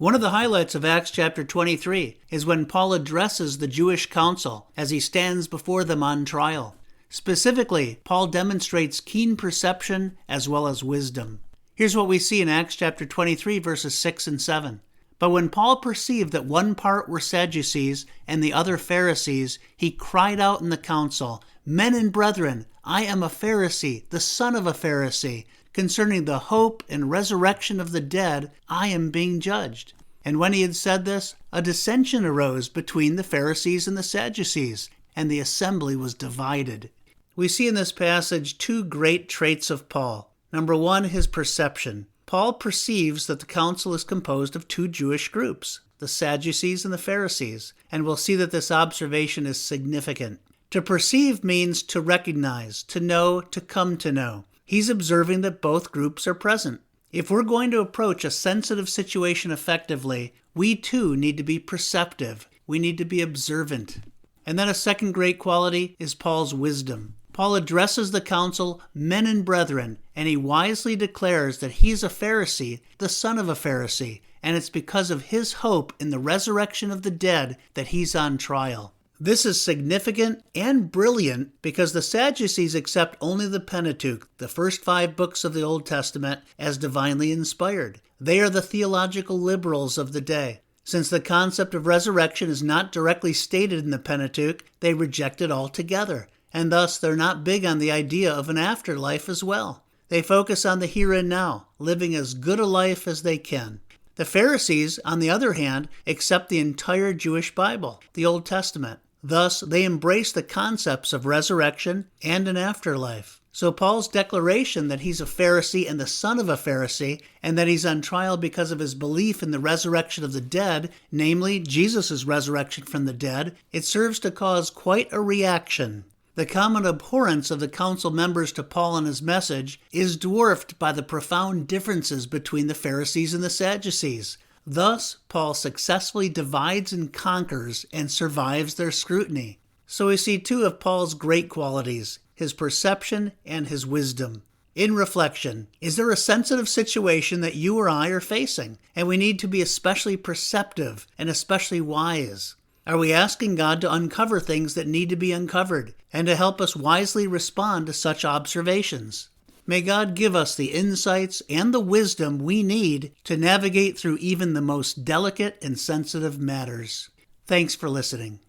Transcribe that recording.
One of the highlights of Acts chapter 23 is when Paul addresses the Jewish council as he stands before them on trial. Specifically, Paul demonstrates keen perception as well as wisdom. Here's what we see in Acts chapter 23, verses 6 and 7. But when Paul perceived that one part were Sadducees and the other Pharisees, he cried out in the council, "Men and brethren, I am a Pharisee, the son of a Pharisee. Concerning the hope and resurrection of the dead, I am being judged." And when he had said this, a dissension arose between the Pharisees and the Sadducees, and the assembly was divided. We see in this passage two great traits of Paul. Number one, his perception. Paul perceives that the council is composed of two Jewish groups, the Sadducees and the Pharisees, and we'll see that this observation is significant. To perceive means to recognize, to know, to come to know. He's observing that both groups are present. If we're going to approach a sensitive situation effectively, we too need to be perceptive. We need to be observant. And then a second great quality is Paul's wisdom. Paul addresses the council, "men and brethren," and he wisely declares that he's a Pharisee, the son of a Pharisee, and it's because of his hope in the resurrection of the dead that he's on trial. This is significant and brilliant because the Sadducees accept only the Pentateuch, the first 5 books of the Old Testament, as divinely inspired. They are the theological liberals of the day. Since the concept of resurrection is not directly stated in the Pentateuch, they reject it altogether, and thus they're not big on the idea of an afterlife as well. They focus on the here and now, living as good a life as they can. The Pharisees, on the other hand, accept the entire Jewish Bible, the Old Testament. Thus, they embrace the concepts of resurrection and an afterlife. So Paul's declaration that he's a Pharisee and the son of a Pharisee, and that he's on trial because of his belief in the resurrection of the dead, namely Jesus' resurrection from the dead, it serves to cause quite a reaction. The common abhorrence of the council members to Paul and his message is dwarfed by the profound differences between the Pharisees and the Sadducees. Thus, Paul successfully divides and conquers and survives their scrutiny. So we see two of Paul's great qualities, his perception and his wisdom. In reflection, is there a sensitive situation that you or I are facing, and we need to be especially perceptive and especially wise? Are we asking God to uncover things that need to be uncovered and to help us wisely respond to such observations? May God give us the insights and the wisdom we need to navigate through even the most delicate and sensitive matters. Thanks for listening.